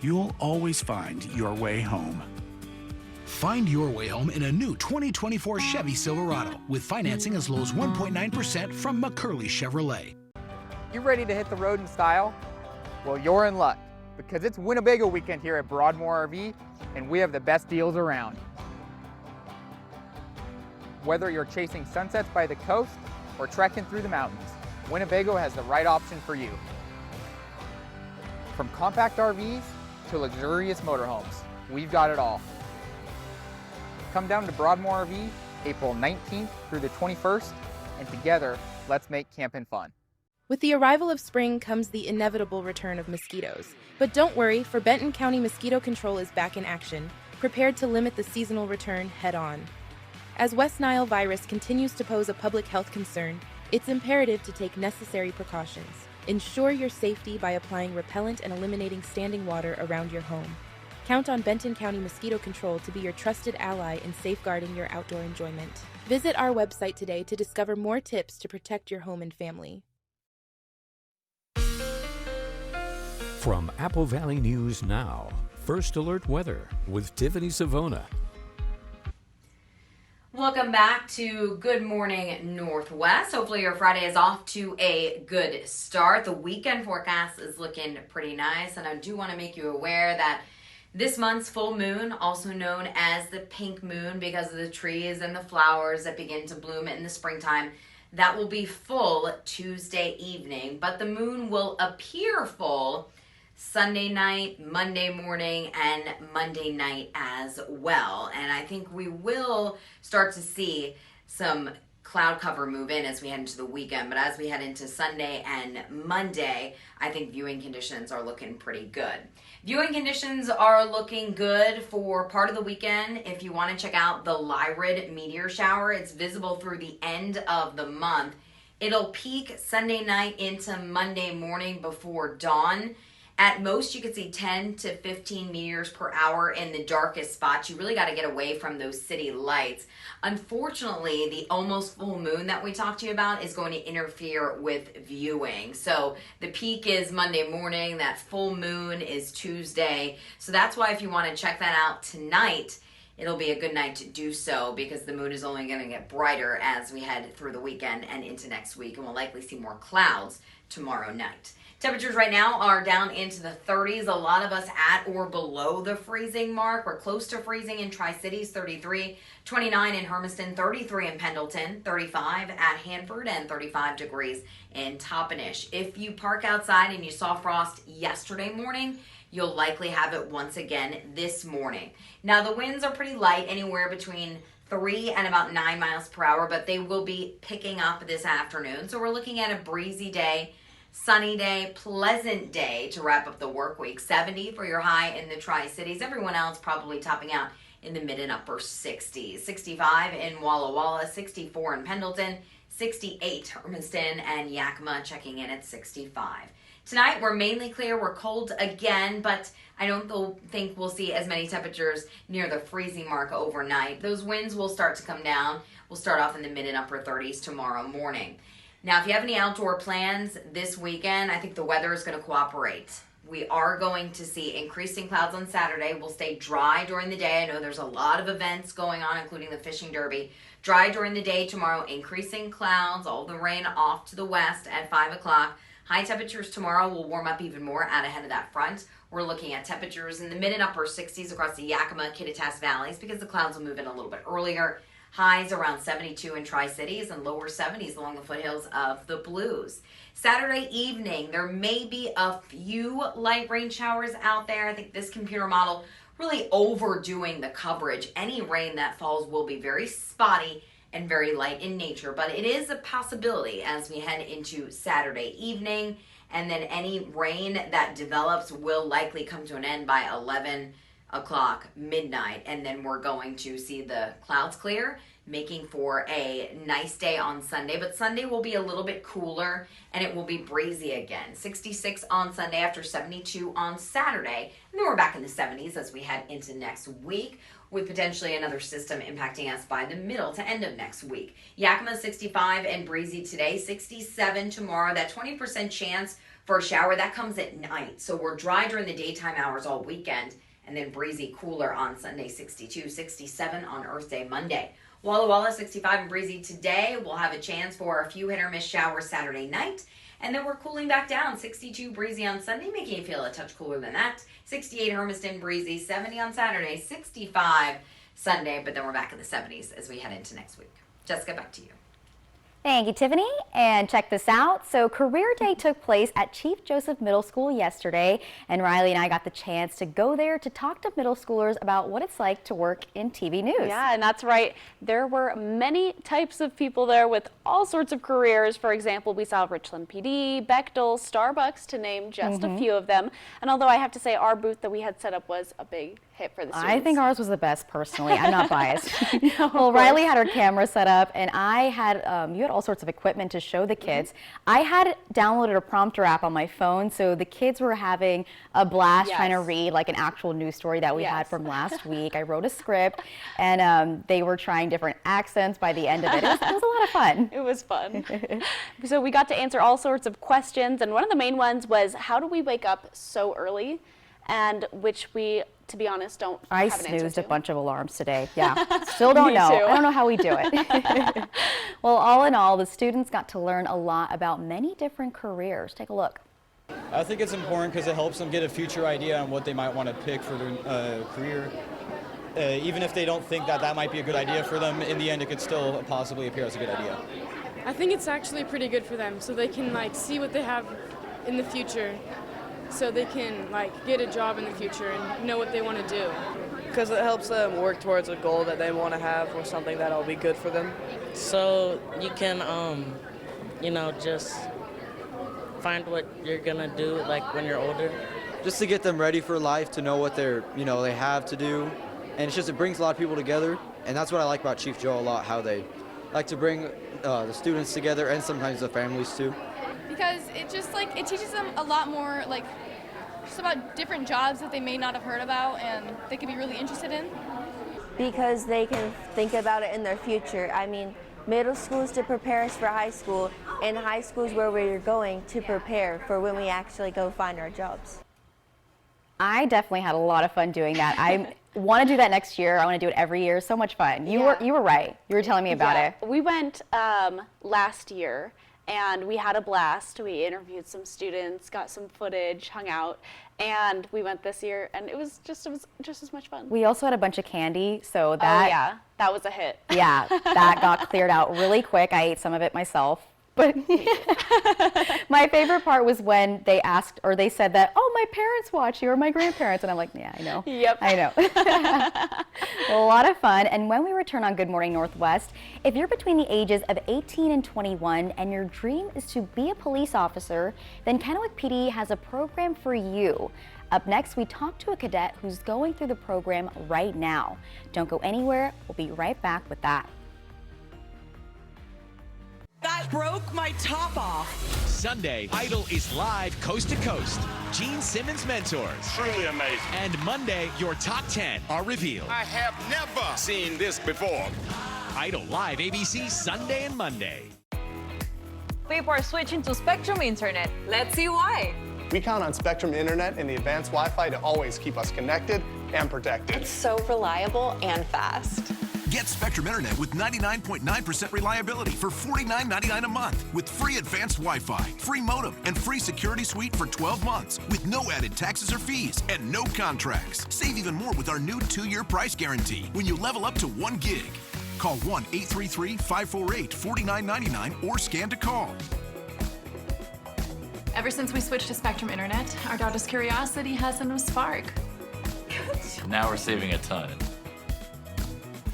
you'll always find your way home. Find your way home in a new 2024 Chevy Silverado with financing as low as 1.9% from McCurley Chevrolet. You ready to hit the road in style? Well, you're in luck, because it's Winnebago weekend here at Broadmoor RV, and we have the best deals around. Whether you're chasing sunsets by the coast or trekking through the mountains, Winnebago has the right option for you. From compact RVs to luxurious motorhomes, we've got it all. Come down to Broadmoor RV April 19th through the 21st, and together, let's make camping fun. With the arrival of spring comes the inevitable return of mosquitoes. But don't worry, for Benton County Mosquito Control is back in action, prepared to limit the seasonal return head-on. As West Nile virus continues to pose a public health concern, it's imperative to take necessary precautions. Ensure your safety by applying repellent and eliminating standing water around your home. Count on Benton County Mosquito Control to be your trusted ally in safeguarding your outdoor enjoyment. Visit our website today to discover more tips to protect your home and family. From Apple Valley News Now, First Alert Weather with Tiffany Savona. Welcome back to Good Morning Northwest. Hopefully your Friday is off to a good start. The weekend forecast is looking pretty nice, and I do want to make you aware that this month's full moon, also known as the pink moon because of the trees and the flowers that begin to bloom in the springtime, that will be full Tuesday evening, but the moon will appear full Sunday night, Monday morning, and Monday night as well. And I think we will start to see some cloud cover move in as we head into the weekend. But as we head into Sunday and Monday, I think viewing conditions are looking pretty good. Viewing conditions are looking good for part of the weekend. If you want to check out the Lyrid meteor shower, it's visible through the end of the month. It'll peak Sunday night into Monday morning before dawn. At most, you could see 10 to 15 meteors per hour in the darkest spots. You really got to get away from those city lights. Unfortunately, the almost full moon that we talked to you about is going to interfere with viewing. So the peak is Monday morning, that full moon is Tuesday. So that's why if you want to check that out tonight, it'll be a good night to do so because the moon is only going to get brighter as we head through the weekend and into next week, and we'll likely see more clouds tomorrow night. Temperatures right now are down into the 30s. A lot of us at or below the freezing mark. We're close to freezing in Tri-Cities, 33, 29 in Hermiston, 33 in Pendleton, 35 at Hanford, and 35 degrees in Toppenish. If you park outside and you saw frost yesterday morning, you'll likely have it once again this morning. Now, the winds are pretty light, anywhere between 3 and about 9 miles per hour, but they will be picking up this afternoon. So we're looking at a breezy day, sunny day, pleasant day to wrap up the work week. 70 for your high in the Tri-Cities. Everyone else probably topping out in the mid and upper 60s. 65 in Walla Walla, 64 in Pendleton, 68 Hermiston, and Yakima checking in at 65. Tonight, we're mainly clear. We're cold again, but I don't think we'll see as many temperatures near the freezing mark overnight. Those winds will start to come down. We'll start off in the mid and upper 30s tomorrow morning. Now, if you have any outdoor plans this weekend, I think the weather is going to cooperate. We are going to see increasing clouds on Saturday. We'll stay dry during the day. I know there's a lot of events going on, including the fishing derby. Dry during the day tomorrow, increasing clouds, all the rain off to the west at 5 o'clock. High temperatures tomorrow will warm up even more out ahead of that front. We're looking at temperatures in the mid and upper 60s across the Yakima, Kittitas valleys because the clouds will move in a little bit earlier. Highs around 72 in Tri-Cities and lower 70s along the foothills of the Blues. Saturday evening, there may be a few light rain showers out there. I think this computer model really overdoing the coverage. Any rain that falls will be very spotty and very light in nature, but it is a possibility as we head into Saturday evening, and then any rain that develops will likely come to an end by 11 o'clock midnight, and then we're going to see the clouds clear, making for a nice day on Sunday. But Sunday will be a little bit cooler and it will be breezy again. 66 on Sunday after 72 on Saturday, and then we're back in the 70s as we head into next week, with potentially another system impacting us by the middle to end of next week. Yakima 65 and breezy today, 67 tomorrow. That 20% chance for a shower, that comes at night. So we're dry during the daytime hours all weekend, and then breezy cooler on Sunday, 62, 67 on Earth Day Monday. Walla Walla 65 and breezy today. We'll have a chance for a few hit or miss showers Saturday night. And then we're cooling back down, 62 breezy on Sunday, making you feel a touch cooler than that. 68 Hermiston breezy, 70 on Saturday, 65 Sunday, but then we're back in the 70s as we head into next week. Jessica, back to you. Thank you, Tiffany. And check this out. So Career Day took place at Chief Joseph Middle School yesterday, and Riley and I got the chance to go there to talk to middle schoolers about what it's like to work in TV news. Yeah, and that's right. There were many types of people there with all sorts of careers. For example, we saw Richland PD, Bechtel, Starbucks, to name just a few of them. And although I have to say our booth that we had set up was a big hit for the students. I think ours was the best personally. I'm not biased. Well, Riley had her camera set up, and I had, you had all sorts of equipment to show the kids. I had downloaded a prompter app on my phone, so the kids were having a blast trying to read like an actual news story that we had from last week. I wrote a script, and they were trying different accents by the end of it. It was a lot of fun. It was fun. So we got to answer all sorts of questions, and one of the main ones was, how do we wake up so early? And which we, to be honest, don't have an answer to. I snoozed a bunch of alarms today. Yeah, still don't know. I don't know how we do it. Well, all in all, the students got to learn a lot about many different careers. Take a look. I think it's important because it helps them get a future idea on what they might want to pick for their career. Even if they don't think that that might be a good idea for them, in the end it could still possibly appear as a good idea. I think it's actually pretty good for them, so they can like see what they have in the future, so they can like get a job in the future and know what they want to do. Because it helps them work towards a goal that they want to have or something that'll be good for them. So you can, you know, just find what you're gonna do like when you're older. Just to get them ready for life, to know what they're, they have to do. And it's just, it brings a lot of people together. And that's what I like about Chief Joe a lot, how they like to bring the students together and sometimes the families too. Because it just it teaches them a lot more just about different jobs that they may not have heard about and they could be really interested in. Because they can think about it in their future. I mean, middle school is to prepare us for high school, and high school is where we're going to prepare for when we actually go find our jobs. I definitely had a lot of fun doing that. I want to do that next year. I want to do it every year. So much fun. You were right. You were telling me about it. We went last year, and we had a blast. We interviewed some students, got some footage, hung out, and we went this year, and it was just as much fun. We also had a bunch of candy, so that... Oh yeah, that was a hit. Yeah, that got cleared out really quick. I ate some of it myself. But my favorite part was when they asked, or they said that, oh, my parents watch you, or my grandparents, and I'm like, yeah, I know. Yep. I know. Well, a lot of fun. And when we return on Good Morning Northwest, if you're between the ages of 18 and 21 and your dream is to be a police officer, then Kennewick PD has a program for you. Up next, we talk to a cadet who's going through the program right now. Don't go anywhere. We'll be right back with that. That broke my top off. Sunday, Idol is live coast to coast. Gene Simmons mentors. Truly amazing. And Monday, your top 10 are revealed. I have never seen this before. Idol live ABC Sunday and Monday. People are switching to Spectrum Internet. Let's see why. We count on Spectrum Internet and the advanced Wi-Fi to always keep us connected and protected. It's so reliable and fast. Get Spectrum Internet with 99.9% reliability for $49.99 a month with free advanced Wi-Fi, free modem, and free security suite for 12 months with no added taxes or fees and no contracts. Save even more with our new 2-year price guarantee when you level up to 1 gig. Call 1-833-548-4999 or scan to call. Ever since we switched to Spectrum Internet, our daughter's curiosity has a new spark. Now we're saving a ton.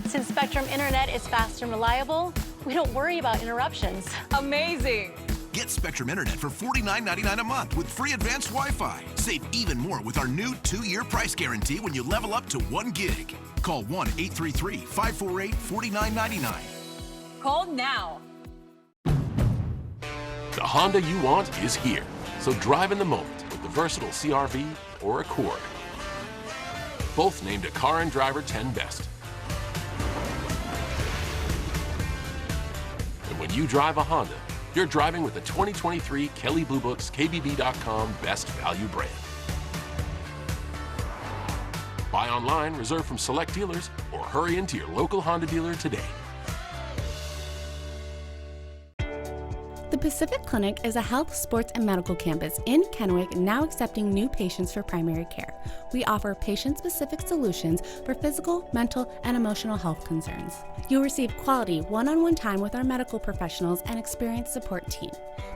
Since Spectrum Internet is fast and reliable, we don't worry about interruptions. Amazing! Get Spectrum Internet for $49.99 a month with free advanced Wi-Fi. Save even more with our new 2-year price guarantee when you level up to 1 gig. Call 1-833-548-4999. Call now. The Honda you want is here. So drive in the moment with the versatile CR-V or Accord. Both named a Car and Driver 10 Best. And when you drive a Honda, you're driving with the 2023 Kelley Blue Book's KBB.com Best Value brand. Buy online, reserve from select dealers, or hurry into your local Honda dealer today. The Pacific Clinic is a health, sports, and medical campus in Kennewick, now accepting new patients for primary care. We offer patient-specific solutions for physical, mental, and emotional health concerns. You'll receive quality one-on-one time with our medical professionals and experienced support team.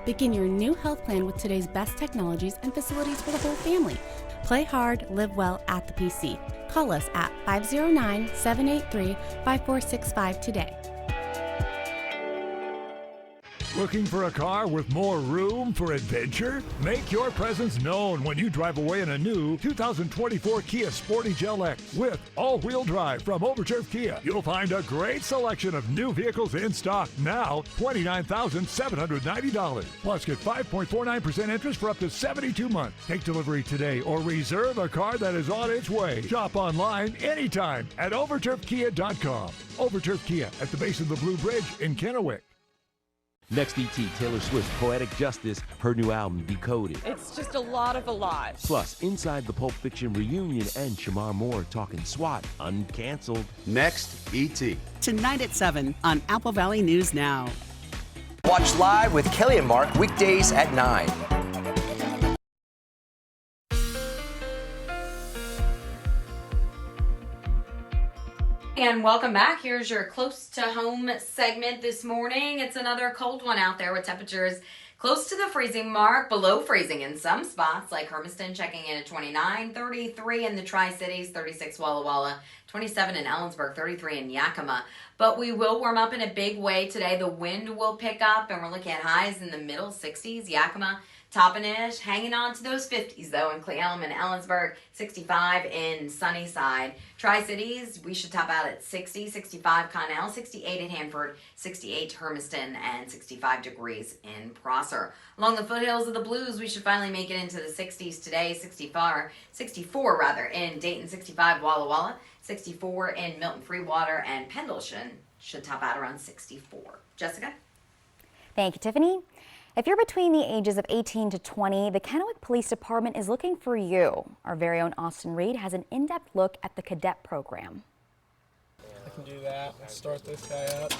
Begin your new health plan with today's best technologies and facilities for the whole family. Play hard, live well at the PC. Call us at 509-783-5465 today. Looking for a car with more room for adventure? Make your presence known when you drive away in a new 2024 Kia Sportage LX with all-wheel drive from Overturf Kia. You'll find a great selection of new vehicles in stock now, $29,790. Plus, get 5.49% interest for up to 72 months. Take delivery today or reserve a car that is on its way. Shop online anytime at overturfkia.com. Overturf Kia at the base of the Blue Bridge in Kennewick. Next ET, Taylor Swift's Poetic Justice, her new album, Decoded. It's just a lot of alive. Plus, inside the Pulp Fiction reunion and Shamar Moore talking SWAT, uncanceled. Next ET. Tonight at 7 on Apple Valley News Now. Watch live with Kelly and Mark weekdays at 9. And welcome back. Here's your close to home segment this morning. It's another cold one out there with temperatures close to the freezing mark, below freezing in some spots like Hermiston checking in at 29, 33 in the Tri-Cities, 36 Walla Walla, 27 in Ellensburg, 33 in Yakima. But we will warm up in a big way today. The wind will pick up and we're looking at highs in the middle 60s. Yakima Toppenish, hanging on to those 50s though in Cle Elum and Ellensburg, 65 in Sunnyside. Tri-Cities, we should top out at 60, 65 Connell, 68 at Hanford, 68 Hermiston, and 65 degrees in Prosser. Along the foothills of the Blues, we should finally make it into the 60s today, 64 in Dayton, 65 Walla Walla, 64 in Milton Freewater, and Pendleton should top out around 64. Jessica? Thank you, Tiffany. If you're between the ages of 18 to 20, the Kennewick Police Department is looking for you. Our very own Austin Reed has an in-depth look at the cadet program. I can do that. Let's start this guy up.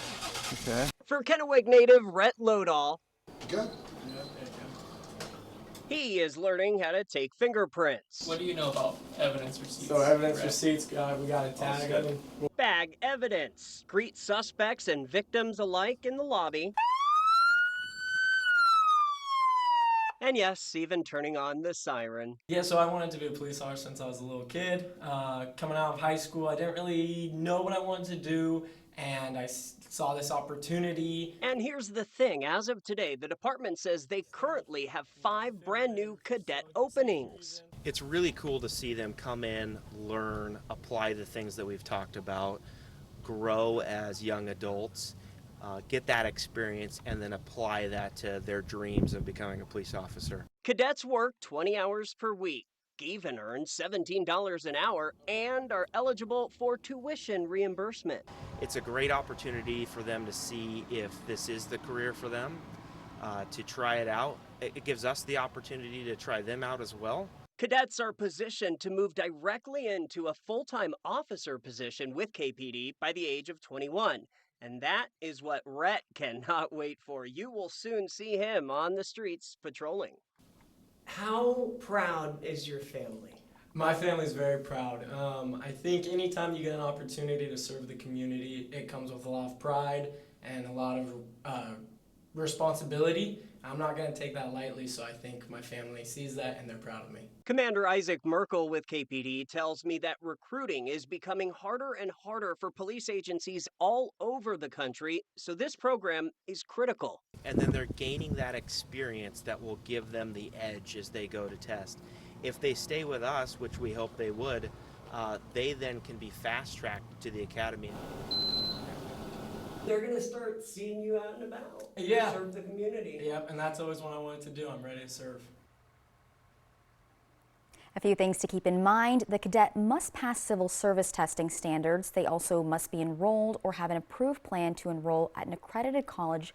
Okay. For Kennewick native Rhett Lodahl, Good. he is learning how to take fingerprints. What do you know about evidence receipts? So evidence receipts, we got a tag. Bag evidence. Greet suspects and victims alike in the lobby. And yes, even turning on the siren. Yeah, so I wanted to be a police officer since I was a little kid. Coming out of high school, I didn't really know what I wanted to do, and I saw this opportunity. And here's the thing, as of today, the department says they currently have 5 brand new cadet openings. It's really cool to see them come in, learn, apply the things that we've talked about, grow as young adults. Get that experience and then apply that to their dreams of becoming a police officer. Cadets work 20 hours per week, even earn $17 an hour, and are eligible for tuition reimbursement. It's a great opportunity for them to see if this is the career for them, to try it out. It gives us the opportunity to try them out as well. Cadets are positioned to move directly into a full-time officer position with KPD by the age of 21. And that is what Rhett cannot wait for. You will soon see him on the streets patrolling. How proud is your family? My family's very proud. I think anytime you get an opportunity to serve the community, it comes with a lot of pride and a lot of responsibility. I'm not going to take that lightly, so I think my family sees that and they're proud of me. Commander Isaac Merkel with KPD tells me that recruiting is becoming harder and harder for police agencies all over the country, so this program is critical. And then they're gaining that experience that will give them the edge as they go to test. If they stay with us, which we hope they would, they then can be fast-tracked to the academy. They're going to start seeing you out and about. Yeah. Serve the community. Yep, and that's always what I wanted to do. I'm ready to serve. A few things to keep in mind. The cadet must pass civil service testing standards. They also must be enrolled or have an approved plan to enroll at an accredited college